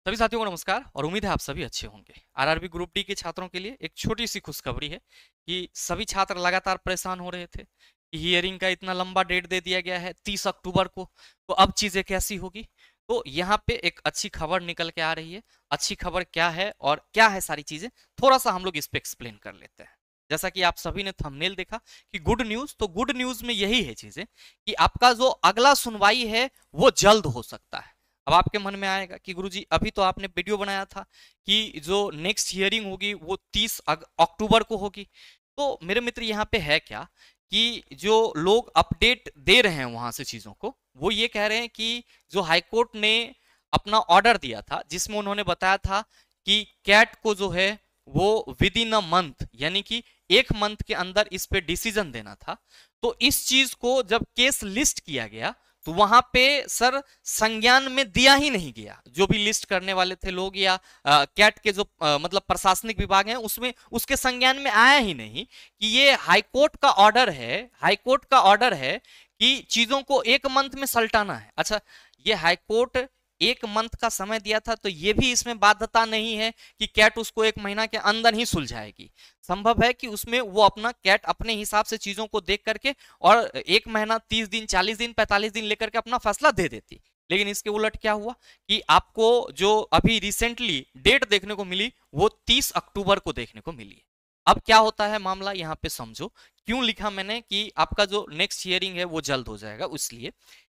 सभी साथियों को नमस्कार और उम्मीद है आप सभी अच्छे होंगे। आरआरबी ग्रुप डी के छात्रों के लिए एक छोटी सी खुशखबरी है कि सभी छात्र लगातार परेशान हो रहे थे कि हियरिंग का इतना लंबा डेट दे दिया गया है 30 अक्टूबर को, तो अब चीजें कैसी होगी। तो यहाँ पे एक अच्छी खबर निकल के आ रही है। अच्छी खबर क्या है और क्या है सारी चीजें, थोड़ा सा हम लोग इस पे एक्सप्लेन कर लेते हैं। जैसा कि आप सभी ने थंबनेल देखा कि गुड न्यूज, तो गुड न्यूज में यही है चीजें कि आपका जो अगला सुनवाई है वो जल्द हो सकता है। अब आपके मन में आएगा कि गुरुजी अभी तो आपने वीडियो बनाया था कि जो नेक्स्ट हियरिंग होगी वो 30 अक्टूबर को होगी। तो मेरे मित्र यहाँ पे है क्या कि जो लोग अपडेट दे रहे हैं वहां से चीजों को, वो ये कह रहे हैं कि जो हाईकोर्ट ने अपना ऑर्डर दिया था जिसमें उन्होंने बताया था कि कैट को जो है वो विद इन अ मंथ, यानी कि एक मंथ के अंदर इस पे डिसीजन देना था। तो इस चीज को जब केस लिस्ट किया गया तो वहां पे सर संज्ञान में दिया ही नहीं गया। जो भी लिस्ट करने वाले थे लोग या कैट के जो मतलब प्रशासनिक विभाग हैं उसमें उसके संज्ञान में आया ही नहीं कि ये हाईकोर्ट का ऑर्डर है। हाईकोर्ट का ऑर्डर है कि चीजों को एक मंथ में सल्टाना है। अच्छा, ये हाईकोर्ट एक मंथ का समय दिया था तो ये भी इसमें बाध्यता नहीं है कि कैट उसको एक महीना के अंदर ही सुलझाएगी। संभव है कि उसमें वो अपना कैट अपने हिसाब से चीजों को देख करके और एक महीना 30 दिन 40 दिन 45 दिन लेकर के अपना फैसला दे देती। लेकिन इसके उलट क्या हुआ कि आपको जो अभी रिसेंटली डेट देखने को मिली वो 30 अक्टूबर को देखने को मिली। अब क्या होता है मामला यहाँ पे समझो। क्यों लिखा मैंने कि आपका जो नेक्स्ट हियरिंग है वो जल्द हो जाएगा, इसलिए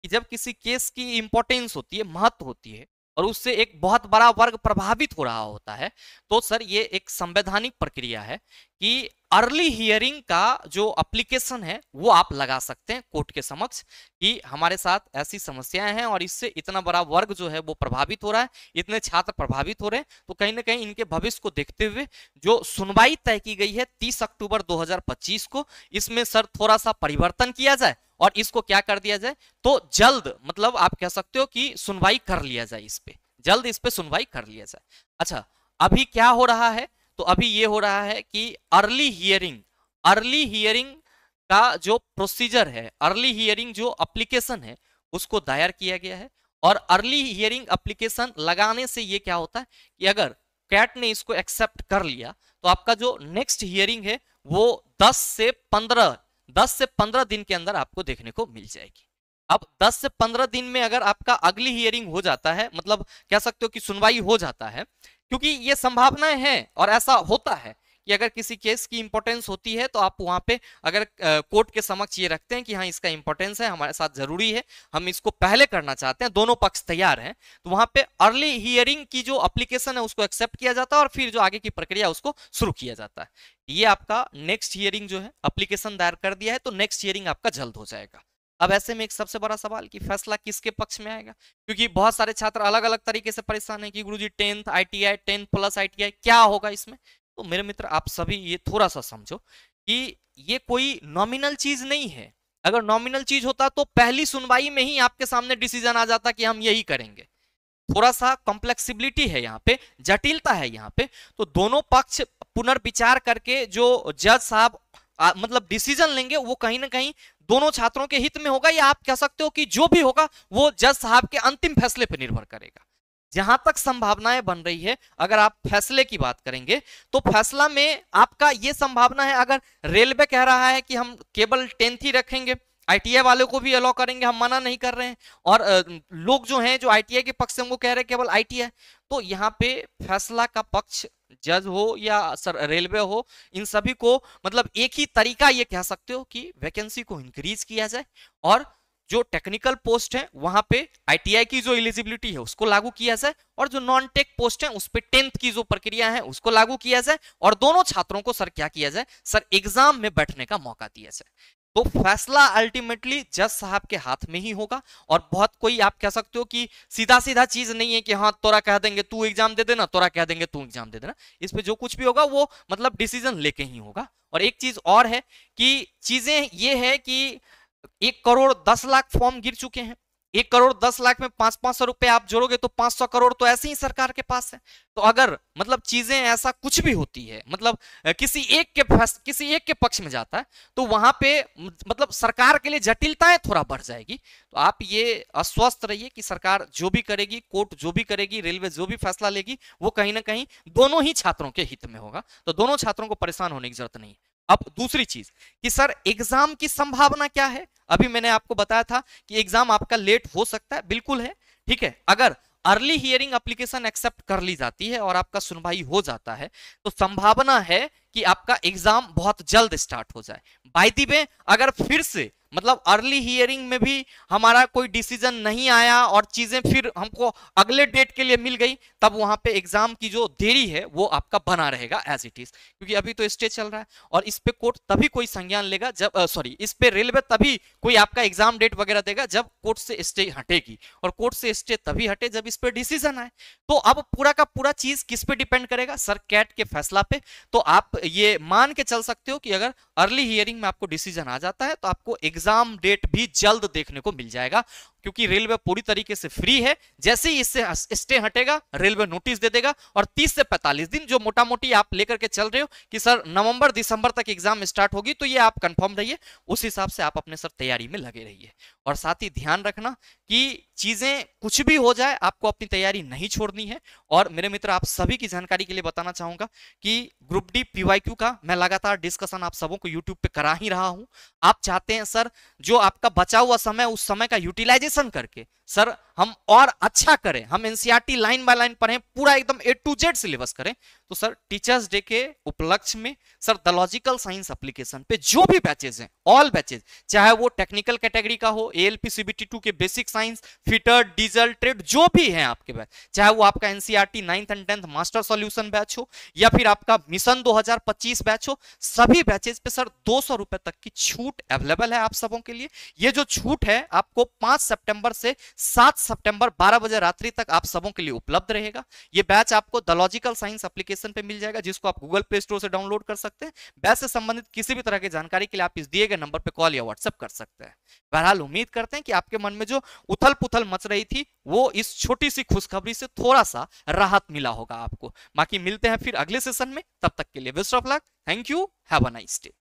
कि जब किसी केस की इंपॉर्टेंस होती है, महत्व होती है और उससे एक बहुत बड़ा वर्ग प्रभावित हो रहा होता है, तो सर ये एक संवैधानिक प्रक्रिया है कि अर्ली हियरिंग का जो एप्लीकेशन है वो आप लगा सकते हैं कोर्ट के समक्ष कि हमारे साथ ऐसी समस्याएं हैं और इससे इतना बड़ा वर्ग जो है वो प्रभावित हो रहा है, इतने छात्र प्रभावित हो रहे हैं, तो कहीं ना कहीं इनके भविष्य को देखते हुए जो सुनवाई तय की गई है 30 अक्टूबर 2025 को, इसमें सर थोड़ा सा परिवर्तन किया जाए और इसको क्या कर दिया जाए, तो जल्द मतलब आप कह सकते हो कि सुनवाई कर लिया जाए, इस पे जल्द इस पे सुनवाई कर लिया जाए। अच्छा, अभी क्या हो रहा है, तो अभी ये हो रहा है कि अर्ली हियरिंग का जो प्रोसीजर है, अर्ली हियरिंग जो एप्लीकेशन है उसको दायर किया गया है। और अर्ली हियरिंग एप्लीकेशन लगाने से ये क्या होता है कि अगर कैट ने इसको एक्सेप्ट कर लिया तो आपका जो नेक्स्ट हियरिंग है वो 10 से 15 दिन के अंदर आपको देखने को मिल जाएगी। अब 10 से 15 दिन में अगर आपका अगली हियरिंग हो जाता है, मतलब कह सकते हो कि सुनवाई हो जाता है, क्योंकि ये संभावनाएं हैं और ऐसा होता है कि अगर किसी केस की इंपॉर्टेंस होती है तो आप वहां पे अगर कोर्ट के समक्ष ये रखते हैं कि हाँ इसका इंपॉर्टेंस है, हमारे साथ जरूरी है, हम इसको पहले करना चाहते हैं, दोनों पक्ष तैयार हैं, तो वहां पे अर्ली हियरिंग की जो एप्लीकेशन है उसको एक्सेप्ट किया जाता है और फिर जो आगे की प्रक्रिया उसको शुरू किया जाता है। ये आपका नेक्स्ट हियरिंग जो है एप्लीकेशन दायर कर दिया है तो नेक्स्ट हियरिंग आपका जल्द हो जाएगा। अब ऐसे में एक सबसे बड़ा सवाल कि फैसला किसके पक्ष में आएगा, क्योंकि बहुत सारे छात्र अलग अलग तरीके से परेशान हैं कि गुरुजी 10th ITI 10 प्लस ITI क्या होगा इसमें। तो मेरे मित्र आप सभी ये थोड़ा सा समझो कि ये कोई नॉमिनल चीज नहीं है। अगर नॉमिनल चीज होता तो पहली सुनवाई में ही आपके सामने डिसीजन आ जाता कि हम यही करेंगे। थोड़ा सा कॉम्प्लेक्सिबिलिटी है यहाँ पे, जटिलता है यहाँ पे। तो दोनों पक्ष पुनर्विचार करके जो जज साहब मतलब डिसीजन लेंगे वो कहीं ना कहीं दोनों छात्रों के हित में होगा, या आप कह सकते हो कि जो भी होगा वो जज साहब के अंतिम फैसले पर निर्भर करेगा। जहां तक संभावनाएं बन रही है, अगर आप फैसले की बात करेंगे तो फैसला में आपका ये संभावना है, अगर रेलवे कह रहा है कि हम केवल 10th ही रखेंगे, ITI वालों को भी अलाउ करेंगे, हम मना नहीं कर रहे हैं, और लोग जो हैं जो ITI के पक्ष से वो कह रहे हैं केवल ITI, तो यहाँ पे फैसला का पक्ष जज हो या सर रेलवे हो, इन सभी को मतलब एक ही तरीका ये कह सकते हो कि वैकेंसी को इंक्रीज किया जाए और जो टेक्निकल पोस्ट है वहां पे ITI की जो एलिजिबिलिटी है उसको लागू किया जाए और जो नॉन टेक पोस्ट है उस पे 10th की जो प्रक्रिया है उसको लागू किया जाए और दोनों छात्रों को सर क्या किया जाए, सर एग्जाम में बैठने का मौका दिया जाए। तो फैसला अल्टीमेटली जज साहब के हाथ में ही होगा और बहुत कोई आप कह सकते हो कि सीधा सीधा चीज नहीं है कि हाँ तोरा कह देंगे तू एग्जाम दे देना, तोरा कह देंगे तू एग्जाम दे देना। इस पे जो कुछ भी होगा वो मतलब डिसीजन लेके ही होगा। और एक चीज और है कि चीजें ये है कि 1 करोड़ 10 लाख फॉर्म गिर चुके हैं 1,10,00,000 में 500-500 रुपए आप जोड़ोगे तो 500 करोड़ तो ऐसे ही सरकार के पास है। तो अगर मतलब चीजें ऐसा कुछ भी होती है, मतलब किसी एक के पक्ष में जाता है, तो वहां पे मतलब सरकार के लिए जटिलताएं थोड़ा बढ़ जाएगी। तो आप ये आश्वस्त रहिए कि सरकार जो भी करेगी, कोर्ट जो भी करेगी, रेलवे जो भी फैसला लेगी, वो कहीं ना कहीं दोनों ही छात्रों के हित में होगा। तो दोनों छात्रों को परेशान होने की जरूरत नहीं है। अब दूसरी चीज कि सर एग्जाम की संभावना क्या है। अभी मैंने आपको बताया था कि एग्जाम आपका लेट हो सकता है, बिल्कुल है, ठीक है। अगर अर्ली हियरिंग एप्लीकेशन एक्सेप्ट कर ली जाती है और आपका सुनवाई हो जाता है, तो संभावना है कि आपका एग्जाम बहुत जल्द स्टार्ट हो जाए। बाय द वे, अगर फिर से मतलब अर्ली हियरिंग में भी हमारा कोई डिसीजन नहीं आया और चीजें फिर हमको अगले डेट के लिए मिल गई, तब वहां पे एग्जाम की जो देरी है वो आपका बना रहेगा एज इट इज, क्योंकि अभी तो स्टे चल रहा है। और इस पे कोर्ट तभी कोई संज्ञान लेगा जब सॉरी इस पे रेलवे तभी कोई आपका एग्जाम डेट वगैरह देगा जब कोर्ट से स्टे हटेगी, और कोर्ट से स्टे तभी हटे जब इस पे डिसीजन आए। तो अब पूरा का पूरा चीज किस पे डिपेंड करेगा, सर कैट के फैसला पे। तो आप ये मान के चल सकते हो कि अगर अर्ली हियरिंग में आपको डिसीजन आ जाता है तो आपको एग्जाम डेट भी जल्द देखने को मिल जाएगा, क्योंकि रेलवे पूरी तरीके से फ्री है। जैसे ही इससे स्टे हटेगा, रेलवे नोटिस दे देगा, और 30 से 45 दिन जो मोटा मोटी आप लेकर के चल रहे हो कि सर नवंबर दिसंबर तक एग्जाम स्टार्ट होगी, तो ये आप कंफर्म रहिए, उस हिसाब से आप अपने सर तैयारी में लगे रहिए। और साथ ही ध्यान रखना कि चीजें कुछ भी हो जाए, आपको अपनी तैयारी नहीं छोड़नी है। और मेरे मित्र, आप सभी की जानकारी के लिए बताना चाहूंगा कि ग्रुप डी पीवाईक्यू का मैं लगातार डिस्कशन आप सबों को यूट्यूब पे करा ही रहा हूं। आप चाहते हैं सर जो आपका बचा हुआ समय, उस समय का यूटिलाइजेशन करके सर हम और अच्छा करें, हम एनसीईआरटी लाइन बाय लाइन पढ़ें, पूरा एकदम ए टू जेड सिलेबस करें, तो सर टीचर्स डे के उपलक्ष्य में sir the logical science application पे जो भी बैचेज हैं, ऑल बैचेज, चाहे वो टेक्निकल कैटेगरी का हो, एएलपी सीबीटी 2 के basic science, fitter, diesel, trade, जो भी है आपके बैच, चाहे वो आपका NCERT 9th and 10th master solution batch हो या फिर आपका मिशन 2025 बैच हो, सभी बैचेज पे सर 200 रुपए तक की छूट अवेलेबल है आप सबों के लिए। ये जो छूट है आपको 5 सितंबर से 7 सितंबर 12 बजे रात्रि तक आप सबों के लिए उपलब्ध रहेगा। ये बैच आपको द लॉजिकल साइंस एप्लीकेशन पे मिल जाएगा, जिसको आप गूगल प्ले स्टोर से डाउनलोड कर सकते हैं। बैच से संबंधित किसी भी तरह की जानकारी के लिए आप इस दिए गए नंबर पे कॉल या व्हाट्सएप कर सकते हैं। बहरहाल उम्मीद करते हैं कि आपके मन में जो उथल पुथल मच रही थी, वो इस छोटी सी खुशखबरी से थोड़ा सा राहत मिला होगा आपको। बाकी मिलते हैं फिर अगले सेशन में, तब तक के लिए best of luck, thank you, have a nice day.